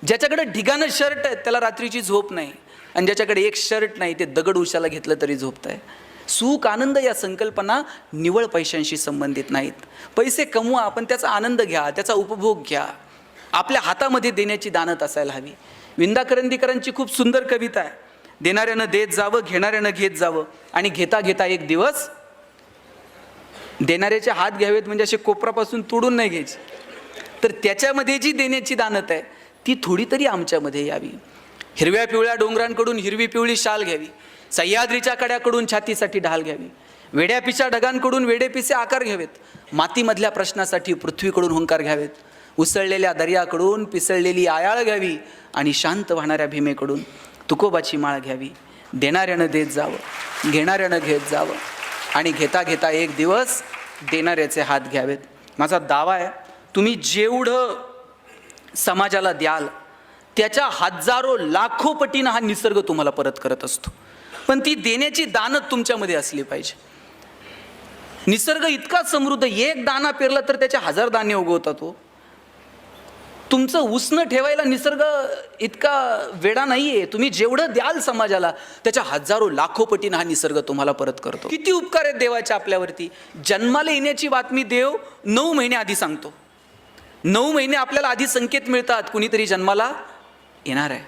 ज्याच्याकडे ढिगानं शर्ट आहे त्याला रात्रीची झोप नाही, आणि ज्याच्याकडे एक शर्ट नाही ते दगड उशाला घेतलं तरी झोपत आहे. सुख आनंद या संकल्पना निव्वळ पैशांशी संबंधित नाहीत. पैसे कमवा पण त्याचा आनंद घ्या, त्याचा उपभोग घ्या. आपल्या हातामध्ये देण्याची दानत असायला हवी. विंदा करंदीकरांची खूप सुंदर कविता आहे. देणाऱ्यानं देत जावं, घेणाऱ्यानं घेत जावं, आणि घेता घेता एक दिवस देणाऱ्याचे हात घ्यावेत, म्हणजे असे कोपरापासून तोडून नाही घ्यायचे, तर त्याच्यामध्ये जी देण्याची दानत आहे ती थोडी तरी आमच्यामध्ये यावी. हिरव्या पिवळ्या डोंगरांकडून हिरवी पिवळी शाल घ्यावी, सह्याद्रीच्या कड्याकडून छातीसाठी ढाल घ्यावी, वेड्यापिशा ढगांकडून वेडेपिसे आकार घ्यावेत, मातीमधल्या प्रश्नासाठी पृथ्वीकडून हुंकार घ्यावेत, उसळलेल्या दर्याकडून पिसळलेली आयाळ घ्यावी, आणि शांत वाहणाऱ्या भीमेकडून तुकोबाची माळ घ्यावी. देणाऱ्यानं देत जावं, घेणाऱ्यानं घेत जावं, आणि घेता घेता एक दिवस देणाऱ्याचे हात घ्यावेत. माझा दावा आहे, तुम्ही जेवढं समाजाला द्याल त्याच्या हजारो लाखो पटीनं हा निसर्ग तुम्हाला परत करत असतो. पण ती देण्याची दानत तुमच्यामध्ये असली पाहिजे. निसर्ग इतका समृद्ध, एक दाना पेरला तर त्याचे 1000 दाणे उगवतात. तो तुमचं उसनं ठेवायला निसर्ग इतका वेडा नाहीये. तुम्ही जेवढं द्याल समाजाला त्याच्या हजारो लाखो पटीनं हा निसर्ग तुम्हाला परत करतो. किती उपकार आहेत देवाचे आपल्यावरती. जन्माला येण्याची बातमी देव 9 महिने आधी सांगतो. 9 महिने आपल्याला आधी संकेत मिळतात, कुणीतरी जन्माला येणार आहे.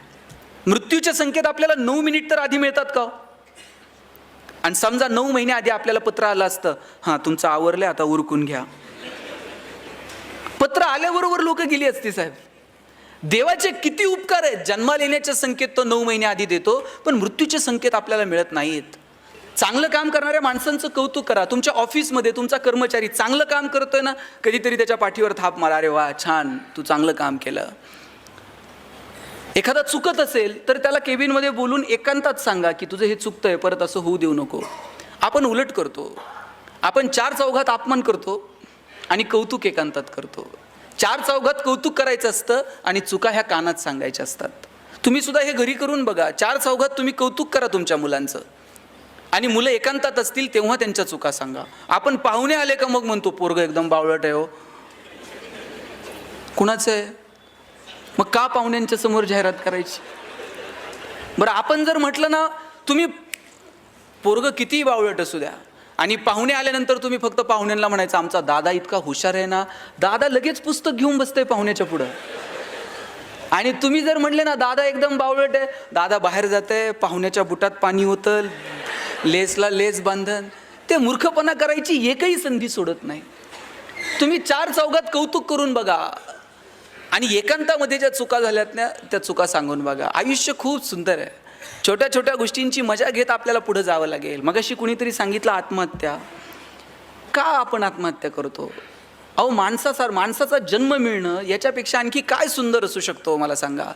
मृत्यूचे संकेत आपल्याला 9 मिनिट तर आधी मिळतात का? आणि समजा 9 महिने आधी आपल्याला पत्र आलं असतं, हां तुमचं आवरलंय आता उरकून घ्या, पत्र आल्याबरोबर लोक गेली असती. साहेब, देवाचे किती उपकार आहेत. जन्माला येण्याचे संकेत तो 9 महिने आधी देतो, पण मृत्यूचे संकेत आपल्याला मिळत नाहीत. चांगलं काम करणाऱ्या माणसांचं कौतुक करा. तुमच्या ऑफिसमध्ये तुमचा कर्मचारी चांगलं काम करतोय ना, कधीतरी त्याच्या पाठीवर थाप मारा, अरे वा छान, तू चांगलं काम केलं. एखादा चुकत असेल तर त्याला केबिनमध्ये बोलून एकांतात सांगा की तुझं हे चुकतंय, परत असं होऊ देऊ नको. आपण उलट करतो. आपण 4 चौघात अपमान करतो आणि कौतुक एकांतात करतो. 4 चौघात कौतुक करायचं असतं आणि चुका ह्या कानात सांगायच्या असतात. तुम्ही सुद्धा हे घरी करून बघा. 4 चौघात तुम्ही कौतुक करा तुमच्या मुलांचं, आणि मुलं एकांतात असतील तेव्हा त्यांच्या चुका सांगा. आपण पाहुणे आले का मग म्हणतो पोरगं एकदम बावळट आहे हो. कुणाचं आहे मग? का पाहुण्यांच्या समोर जाहिरात करायची? बरं, आपण जर म्हटलं ना तुम्ही पोरगं कितीही बावळट असू द्या, आणि पाहुणे आल्यानंतर तुम्ही फक्त पाहुण्यांना म्हणायचं आमचा दादा इतका हुशार आहे ना, दादा लगेच पुस्तक घेऊन बसतंय पाहुण्याच्या पुढं. आणि तुम्ही जर म्हणले ना दादा एकदम बावळट आहे, दादा बाहेर जातंय, पाहुण्याच्या बुटात पाणी होतं, लेसला लेस बांधन, ते मूर्खपणा करायची एकही संधी सोडत नाही. तुम्ही 4 चौघात कौतुक करून बघा, आणि एकांतामध्ये ज्या चुका झाल्यात ना त्या चुका सांगून बघा. आयुष्य खूप सुंदर आहे. छोट्या छोट्या गोष्टींची मजा घेत आपल्याला पुढे जावं लागेल. मगाशी कुणीतरी सांगितलं आत्महत्या. का आपण आत्महत्या करतो? अहो, माणसाचा जन्म मिळणं याच्यापेक्षा आणखी काय सुंदर असू शकतो मला सांगा.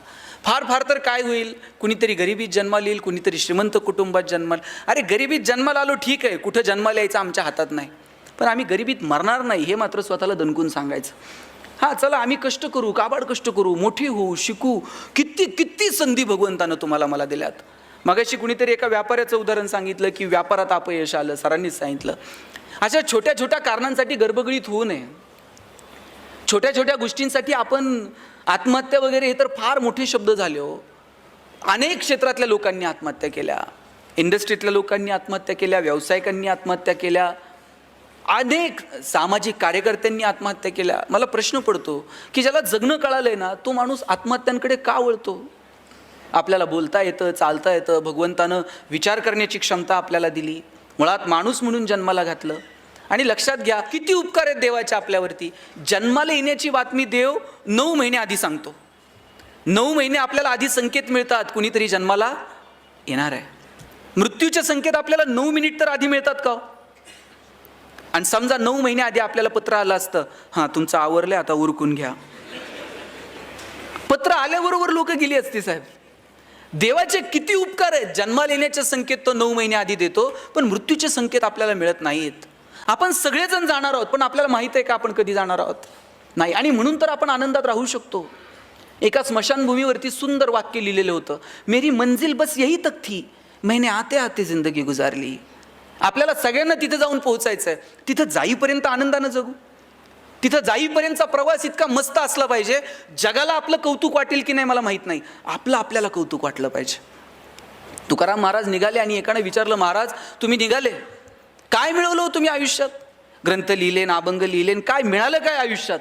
फार फार तर काय होईल, कुणीतरी गरिबीत जन्माला येईल, कुणीतरी श्रीमंत कुटुंबात जन्माला. अरे गरिबीत जन्माला आलो ठीक आहे, कुठं जन्माला यायचं आमच्या हातात नाही, पण आम्ही गरिबीत मरणार नाही हे मात्र स्वतःला दणकून सांगायचं. हां चला आम्ही कष्ट करू, काबाड कष्ट करू, मोठी होऊ, शिकू. किती किती संधी भगवंतानं तुम्हाला मला दिल्यात. मगाशी कुणीतरी एका व्यापाऱ्याचं उदाहरण सांगितलं की व्यापारात अपयश आलं, सरांनीच सांगितलं. अशा छोट्या छोट्या कारणांसाठी गर्भगळीत होऊ नये. छोट्या छोट्या गोष्टींसाठी आपण आत्महत्या वगैरे हे तर फार मोठे शब्द झाले हो. अनेक क्षेत्रातल्या लोकांनी आत्महत्या केल्या, इंडस्ट्रीतल्या लोकांनी आत्महत्या केल्या, व्यावसायिकांनी आत्महत्या केल्या, अनेक सामाजिक कार्यकर्त्यांनी आत्महत्या केल्या. मला प्रश्न पडतो की ज्याला जगणं कळालंय ना तो माणूस आत्महत्यांकडे का वळतो? आपल्याला बोलता येतं, चालता येतं, भगवंतानं विचार करण्याची क्षमता आपल्याला दिली, मुळात माणूस म्हणून जन्माला घातलं. आणि लक्षात घ्या किती उपकार आहेत देवाचे आपल्यावरती. जन्माला येण्याची बातमी देव 9 महिने आधी सांगतो. 9 महिने आपल्याला आधी संकेत मिळतात, कुणीतरी जन्माला येणार आहे. मृत्यूचे संकेत आपल्याला 9 मिनिट तर आधी मिळतात का? आणि समजा 9 महिने आधी आपल्याला पत्र आलं असतं, हां तुमचं आवरलंय आता उरकून घ्या, पत्र आल्याबरोबर लोक गेली असती. साहेब, देवाचे किती उपकार आहेत. जन्माला येण्याचे संकेत तो 9 महिने आधी देतो, पण मृत्यूचे संकेत आपल्याला मिळत नाहीत. आपण सगळेजण जाणार आहोत, पण आपल्याला माहित आहे का आपण कधी जाणार आहोत? नाही. आणि म्हणून तर आपण आनंदात राहू शकतो. एका स्मशानभूमीवरती सुंदर वाक्य लिहिलेलं होतं, मेरी मंजिल बस यही तक थी, मैंने आते आते जिंदगी गुजारली. आपल्याला सगळ्यांना तिथे जाऊन पोहोचायचं आहे. तिथं जाईपर्यंत आनंदानं जगू. तिथं जाईपर्यंतचा प्रवास इतका मस्त असला पाहिजे, जगाला आपलं कौतुक वाटेल की नाही मला माहीत नाही, आपलं आपल्याला कौतुक वाटलं पाहिजे. तुकाराम महाराज निघाले आणि एकाने विचारलं, महाराज तुम्ही निघाले, काय मिळवलं हो तुम्ही आयुष्यात? ग्रंथ लिहिले, अभंग लिहिले, काय मिळालं काय आयुष्यात?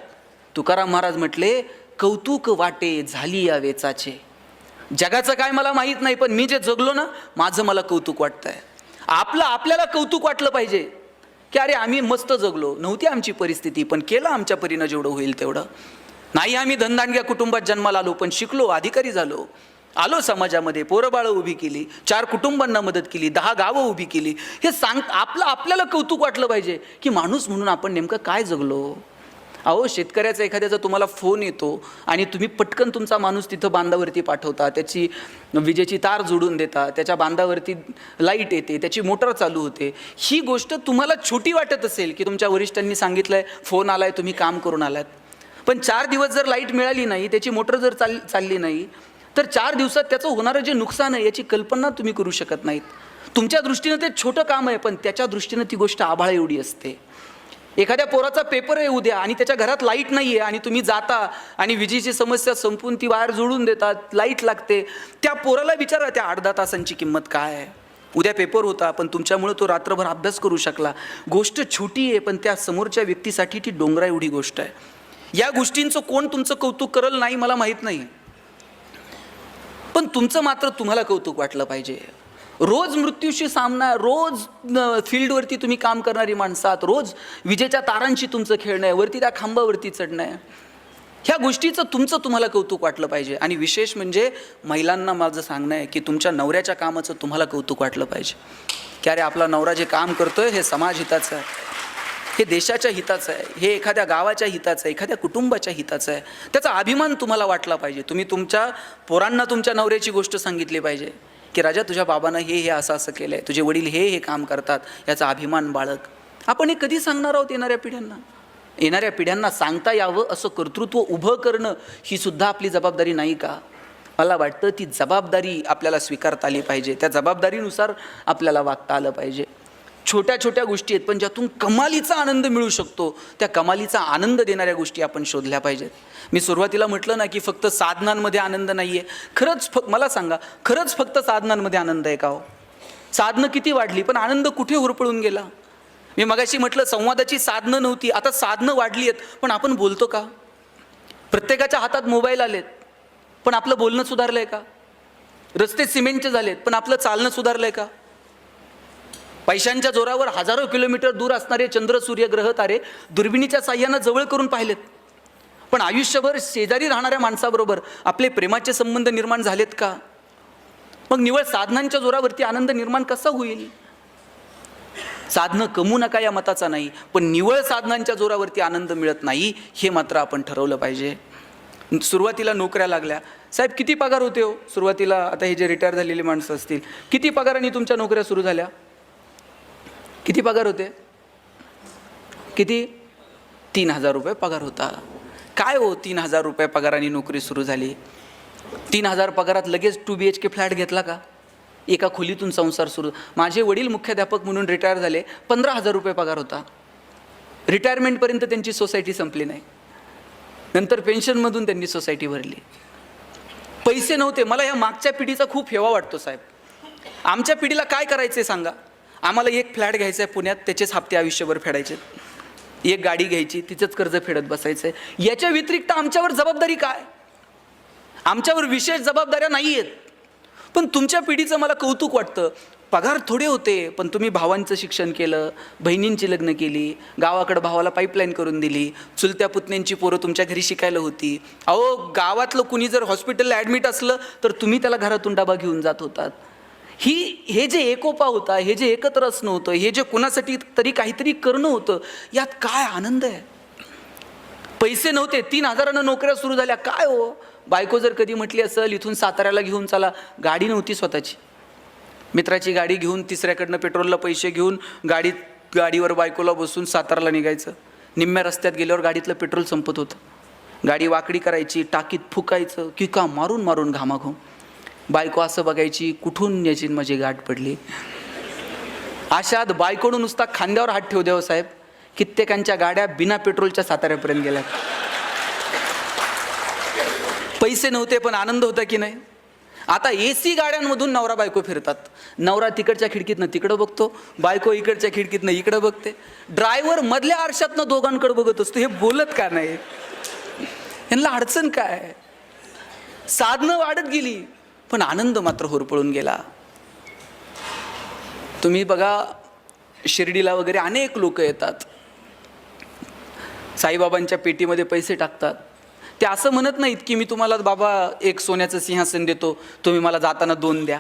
तुकाराम महाराज म्हटले, कौतुक वाटे झाली या वेचाचे. जगाचं काय मला माहीत नाही, पण मी जे जगलो ना, माझं मला कौतुक वाटतंय. आपलं आपल्याला कौतुक वाटलं पाहिजे की अरे आम्ही मस्त जगलो, नव्हती आमची परिस्थिती पण केलं आमच्या परीनं जेवढं होईल तेवढं. नाही आम्ही धनदांडग्या कुटुंबात जन्माला आलो, पण शिकलो, अधिकारी झालो, आलो समाजामध्ये, पोरंबाळं उभी केली, 4 कुटुंबांना मदत केली, 10 गावं उभी केली. हे आपल्याला कौतुक वाटलं पाहिजे की माणूस म्हणून आपण नेमकं काय जगलो. अहो शेतकऱ्याचा एखाद्याचा तुम्हाला फोन येतो आणि तुम्ही पटकन तुमचा माणूस तिथं बांधावरती पाठवता, त्याची विजेची तार जोडून देता, त्याच्या बांधावरती लाईट येते, त्याची मोटर चालू होते. ही गोष्ट तुम्हाला छोटी वाटत असेल की तुमच्या वरिष्ठांनी सांगितलंय, फोन आलाय, तुम्ही काम करून आलात. पण 4 दिवस जर लाईट मिळाली नाही, त्याची मोटर जर चालली नाही, तर 4 दिवसात त्याचं होणारं जे नुकसान आहे याची कल्पना तुम्ही करू शकत नाहीत. तुमच्या दृष्टीनं ते छोटं काम आहे, पण त्याच्या दृष्टीनं ती गोष्ट आभाळ एवढी असते. एखाद्या पोराचा पेपर आहे उद्या आणि त्याच्या घरात लाईट नाही आहे आणि तुम्ही जाता आणि विजेची समस्या संपून ती वायर जोडून देतात, लाईट लागते. त्या पोराला विचारा त्या 8-10 तासांची किंमत काय आहे. उद्या पेपर होता पण तुमच्यामुळे तो रात्रभर अभ्यास करू शकला. गोष्ट छोटी आहे पण त्या समोरच्या व्यक्तीसाठी ती डोंगरा एवढी गोष्ट आहे. या गोष्टींचं कोण तुमचं कौतुक करल नाही मला माहीत नाही, पण तुमचं मात्र तुम्हाला कौतुक वाटलं पाहिजे. रोज मृत्यूशी सामना, रोज फील्डवरती तुम्ही काम करणारी माणसात, रोज विजेच्या तारांशी तुमचं खेळणं आहे, वरती त्या खांबावरती चढणं आहे. ह्या गोष्टीचं तुम्हाला कौतुक वाटलं पाहिजे. आणि विशेष म्हणजे महिलांना माझं सांगणं आहे की तुमच्या नवऱ्याच्या कामाचं तुम्हाला कौतुक वाटलं पाहिजे की अरे आपला नवरा जे काम करतोय हे समाज हिताचं आहे, हे देशाच्या हिताचं आहे, हे एखाद्या गावाच्या हिताचं आहे, एखाद्या कुटुंबाच्या हिताचं आहे. त्याचा अभिमान तुम्हाला वाटला पाहिजे. तुम्ही तुमच्या पोरांना तुमच्या नवऱ्याची गोष्ट सांगितली पाहिजे की राजा तुझ्या बाबानं हे असं असं केलं आहे, तुझे वडील हे काम करतात, याचा अभिमान बाळग. आपण हे कधी सांगणार आहोत येणाऱ्या पिढ्यांना? येणाऱ्या पिढ्यांना सांगता यावं असं कर्तृत्व उभं करणं ही सुद्धा आपली जबाबदारी नाही का? मला वाटतं ती जबाबदारी आपल्याला स्वीकारता आली पाहिजे. त्या जबाबदारीनुसार आपल्याला वागता आलं पाहिजे. छोट्या छोट्या गोष्टी आहेत पण ज्यातून कमालीचा आनंद मिळू शकतो, त्या कमालीचा आनंद देणाऱ्या गोष्टी आपण शोधल्या पाहिजेत. मी सुरुवातीला म्हटलं ना की फक्त साधनांमध्ये आनंद नाही आहे. खरंच मला सांगा, खरंच फक्त साधनांमध्ये आनंद आहे का हो? साधनं किती वाढली पण आनंद कुठे होरपळून गेला? मी मगाशी म्हटलं संवादाची साधनं नव्हती, आता साधनं वाढली आहेत पण आपण बोलतो का? प्रत्येकाच्या हातात मोबाईल आलेत पण आपलं बोलणं सुधारलंय का? रस्ते सिमेंटचे झालेत पण आपलं चालणं सुधारलंय का? पैशांच्या जोरावर हजारो किलोमीटर दूर असणारे चंद्र, सूर्य, ग्रह, तारे दुर्बिणीच्या साह्यानं जवळ करून पाहिलेत, पण आयुष्यभर शेजारी राहणाऱ्या माणसाबरोबर आपले प्रेमाचे संबंध निर्माण झालेत का? मग निवळ साधनांच्या जोरावरती आनंद निर्माण कसा होईल? साधनं कमवू नका या मताचा नाही, पण निवळ साधनांच्या जोरावरती आनंद मिळत नाही हे मात्र आपण ठरवलं पाहिजे. सुरुवातीला नोकऱ्या लागल्या, साहेब किती पगार होते हो सुरुवातीला? आता हे जे रिटायर झालेले माणसं असतील, किती पगारांनी तुमच्या नोकऱ्या सुरू झाल्या? किती पगार होते? किती? 3,000 रुपये पगार होता. काय हो 3,000 रुपये पगाराने नोकरी सुरू झाली? 3,000 पगारात लगेच 2 BHK फ्लॅट घेतला का? एका खोलीतून संसार सुरू. माझे वडील मुख्याध्यापक म्हणून रिटायर झाले, 15,000 रुपये पगार होता. रिटायरमेंटपर्यंत त्यांची सोसायटी संपली नाही, नंतर पेन्शनमधून त्यांनी सोसायटी भरली. पैसे नव्हते. मला या मागच्या पिढीचा खूप हेवा वाटतो साहेब. आमच्या पिढीला काय करायचं सांगा? आम्हाला एक फ्लॅट घ्यायचा आहे पुण्यात, त्याचेच हप्ते आयुष्यभर फेडायचे. एक गाडी घ्यायची, तिचंच कर्ज फेडत बसायचं आहे. याच्या व्यतिरिक्त आमच्यावर जबाबदारी काय? आमच्यावर विशेष जबाबदाऱ्या नाही आहेत. पण तुमच्या पिढीचं मला कौतुक वाटतं. पगार थोडे होते पण तुम्ही भावांचं शिक्षण केलं, बहिणींची लग्न केली, गावाकडं भावाला पाईपलाईन करून दिली, चुलत्या पुतण्यांची पोरं तुमच्या घरी शिकायला होती. अहो गावातलं कुणी जर हॉस्पिटलला ॲडमिट असलं तर तुम्ही त्याला घरातून डबा घेऊन जात होतात. हे जे एकोपा होता, हे जे एकत्र असणं होतं, हे जे कुणासाठी तरी काहीतरी करणं होतं, यात काय आनंद आहे? पैसे नव्हते, 3,000 नोकऱ्या सुरू झाल्या. काय हो, बायको जर कधी म्हटली असेल इथून साताऱ्याला घेऊन चला, गाडी नव्हती स्वतःची, मित्राची गाडी घेऊन 3ऱ्याकडनं पेट्रोलला पैसे घेऊन गाडीवर बायकोला बसून साताऱ्याला निघायचं. निम्म्या रस्त्यात गेल्यावर गाडीतलं पेट्रोल संपत होतं. गाडी वाकडी करायची, टाकीत फुकायचं, किका मारून मारून घामाघूम. बायको असं बघायची, कुठून याची माझी गाठ पडली. अशात बायकोनं नुसता खांद्यावर हात ठेवू द्यावं साहेब कित्येकांच्या गाड्या बिना पेट्रोलच्या साताऱ्यापर्यंत गेल्या. पैसे नव्हते पण आनंद होता की नाही. आता AC गाड्यांमधून नवरा बायको फिरतात. नवरा तिकडच्या खिडकीतनं तिकडं बघतो, बायको इकडच्या खिडकीतनं इकडं बघते. ड्रायव्हर मधल्या आरशातनं दोघांकडे बघत असतो. हे बोलत का नाही? यांना अडचण काय? साधनं वाढत गेली पण आनंद मात्र होरपळून गेला. तुम्ही बघा, शिर्डीला वगैरे अनेक लोक येतात, साईबाबांच्या पेटीमध्ये पैसे टाकतात. ते असं म्हणत नाहीत की मी तुम्हाला बाबा एक सोन्याचं सिंहासन देतो, तुम्ही मला जाताना 2 द्या.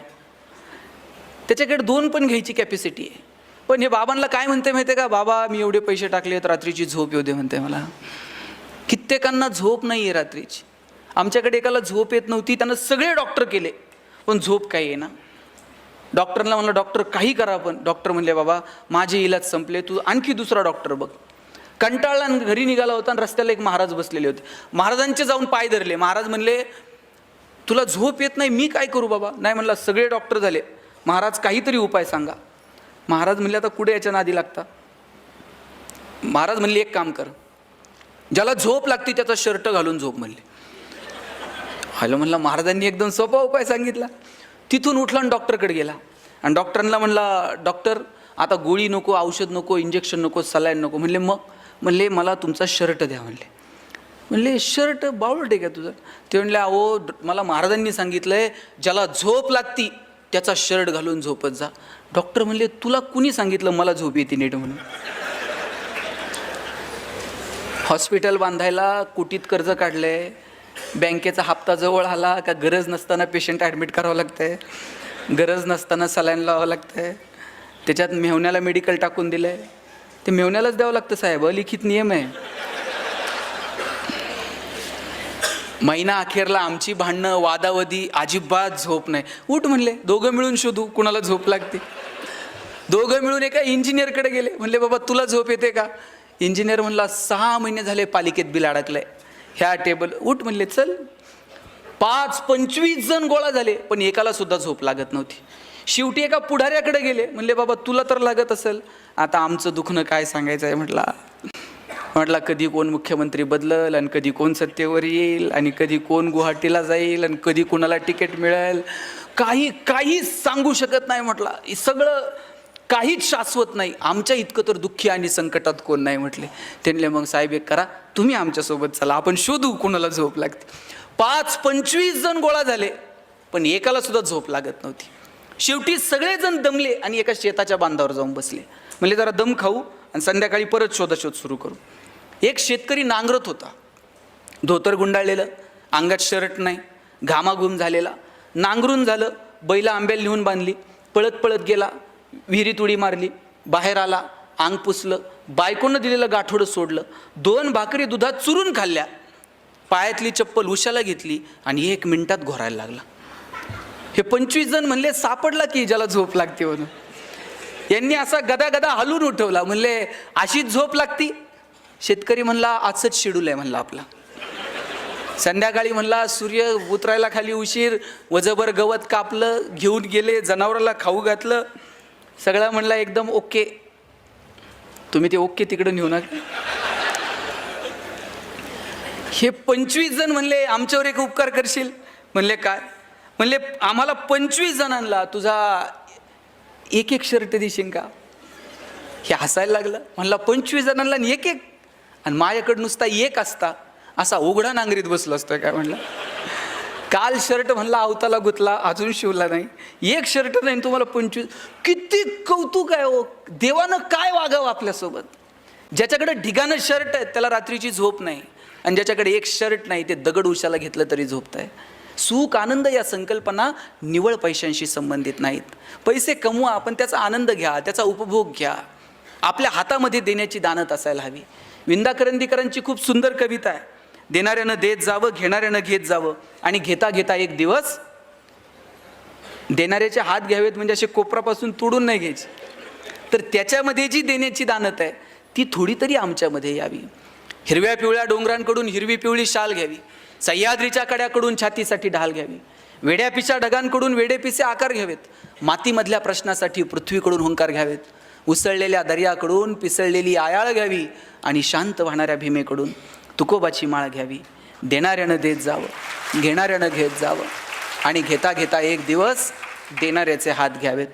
त्याच्याकडे 2 पण घ्यायची कॅपॅसिटी आहे. पण हे बाबांना काय म्हणते माहिती आहे का? बाबा मी एवढे पैसे टाकलेत, रात्रीची झोप येऊ दे म्हणते मला. कित्येकांना झोप नाही आहे रात्रीची. आमच्याकडे एकाला झोप येत नव्हती, त्यानं सगळे डॉक्टर केले पण झोप काही येईना. डॉक्टरला म्हणलं डॉक्टर काही करा, पण डॉक्टर म्हणले बाबा माझे इलाज संपले, तू आणखी दुसरा डॉक्टर बघ. कंटाळला आणि घरी निघाला होता आणि रस्त्याला एक महाराज बसलेले होते. महाराजांचे जाऊन पाय धरले. महाराज म्हणले तुला झोप येत नाही, मी काय करू बाबा? नाही म्हणला सगळे डॉक्टर झाले, महाराज काहीतरी उपाय सांगा. महाराज म्हणले आता कुठे याच्या नादी लागता? महाराज म्हणले एक काम कर, ज्याला झोप लागते त्याचा शर्ट घालून झोप म्हणले. हॅलो म्हणला, महाराजांनी एकदम सोपा उपाय सांगितला. तिथून उठला आणि डॉक्टरकडे गेला आणि डॉक्टरांना म्हणला डॉक्टर आता गोळी नको, औषध नको, इंजेक्शन नको, सलाईन नको. म्हणले मग? म्हणले मला तुमचा शर्ट द्या म्हणले. म्हणले शर्ट बावळट आहे का तुझं? ते म्हणले अहो मला महाराजांनी सांगितलंय ज्याला झोप लागती त्याचा शर्ट घालून झोपत जा. डॉक्टर म्हणले तुला कुणी सांगितलं मला झोप येते नीट म्हणून? हॉस्पिटल बांधायला कोटीत कर्ज काढलंय, बँकेचा हप्ता जवळ आला का गरज नसताना पेशंट ॲडमिट करावं लागतंय, गरज नसताना सलाईन लावावं लागतंय, त्याच्यात मेहुण्याला मेडिकल टाकून दिलं आहे, ते मेहुण्यालाच द्यावं लागतं साहेब, अलिखित नियम आहे. महिना अखेरला आमची भांडणं वादावधी, अजिबात झोप नाही. उठ म्हणले दोघं मिळून शोधू कुणाला झोप लागते. दोघं मिळून एका इंजिनियरकडे गेले. म्हणले बाबा तुला झोप येते का? इंजिनियर म्हणला 6 महिने झाले पालिकेत बिल अडकलंय, ह्या टेबल. उठ म्हणले चल. 25 जण गोळा झाले पण एकाला सुद्धा झोप लागत नव्हती. शेवटी एका पुढाऱ्याकडे गेले. म्हणले बाबा तुला तर लागत असेल, आता आमचं दुखणं काय सांगायचं आहे म्हटला कधी कोण मुख्यमंत्री बदलल आणि कधी कोण सत्तेवर येईल आणि कधी कोण गुवाहाटीला जाईल आणि कधी कोणाला तिकीट मिळेल, काही सांगू शकत नाही म्हटला. सगळं काहीच शाश्वत नाही. आमच्या इतकं तर दुःखी आणि संकटात कोण नाही म्हटले. त्यांनी मग साहेब एक करा, तुम्ही आमच्यासोबत चला, आपण शोधू कोणाला झोप लागते. 25 जण गोळा झाले पण एकाला सुद्धा झोप लागत नव्हती. शेवटी सगळेजण दमले आणि एका शेताच्या बांधावर जाऊन बसले. म्हणले जरा दम खाऊ आणि संध्याकाळी परत शोधाशोध सुरू करू. एक शेतकरी नांगरत होता, धोतर गुंडाळलेलं, अंगात शर्ट नाही, घामाघूम झालेला. नांगरून झालं, बैला आंब्याला नेऊन बांधली, पळत पळत गेला, विहिरीत उडी मारली, बाहेर आला, अंग पुसलं, बायकोनं दिलेलं गाठोडं सोडलं, 2 भाकरी दुधात चुरून खाल्ल्या, पायातली चप्पल उशाला घेतली आणि 1 मिनिटात घोरायला लागला. हे 25 जण म्हणले सापडला की ज्याला झोप लागते म्हणून. यांनी असा गदा गदा हलून उठवला. म्हणले अशीच झोप लागती? शेतकरी म्हणला आजच शेड्यूल आहे म्हणला आपला. संध्याकाळी म्हणला सूर्य उतरायला खाली उशीर, वजभर गवत कापलं, घेऊन गेले, जनावराला खाऊ घातलं, सगळं म्हणला एकदम ओके. तुम्ही ते ओके तिकडे नेऊ नका. हे 25 जण म्हणले आमच्यावर एक उपकार करशील? म्हणले काय? म्हणले आम्हाला 25 जणांना तुझा एक शर्ट देशील का? हे हसायला लागलं. म्हणला 25 जणांना एक आणि माझ्याकडे नुसता एक असता असा उघडा नांगरीत बसलो असतोय काय? म्हणलं काल शर्ट म्हणला अवताला गुतला, अजून शिवला नाही, एक शर्ट नाही तुम्हाला 25. किती कौतुक आहे हो. देवानं काय वागावं आपल्यासोबत. ज्याच्याकडे ढिगानं शर्ट आहे त्याला रात्रीची झोप नाही आणि ज्याच्याकडे एक शर्ट नाही ते दगड उशाला घेतलं तरी झोपतंय. सुख आनंद या संकल्पना निव्वळ पैशांशी संबंधित नाहीत. पैसे कमवा पण त्याचा आनंद घ्या, त्याचा उपभोग घ्या. आपल्या हातामध्ये देण्याची दानत असायला हवी. विंदा करंदीकरांची खूप सुंदर कविता आहे. देणाऱ्यानं देत जावं, घेणाऱ्यानं घेत जावं आणि घेता घेता एक दिवस देणाऱ्याचे हात घ्यावेत, म्हणजे असे कोपरापासून तोडून नाही घ्यायचे, तर त्याच्यामध्ये जी देण्याची दानत आहे ती थोडी तरी आमच्यामध्ये यावी. हिरव्या पिवळ्या डोंगरांकडून हिरवी पिवळी शाल घ्यावी, सह्याद्रीच्या कड्याकडून छातीसाठी ढाल घ्यावी, वेड्यापिशा ढगांकडून वेडेपिसे आकार घ्यावेत, मातीमधल्या प्रश्नासाठी पृथ्वीकडून हुंकार घ्यावेत, उसळलेल्या दर्याकडून पिसळलेली आयाळ घ्यावी आणि शांत वाहणाऱ्या भीमेकडून तुकोबाची माळ घ्यावी. देणाऱ्यानं देत जावं, घेणाऱ्यानं घेत जावं आणि घेता घेता एक दिवस देणाऱ्याचे हात घ्यावेत.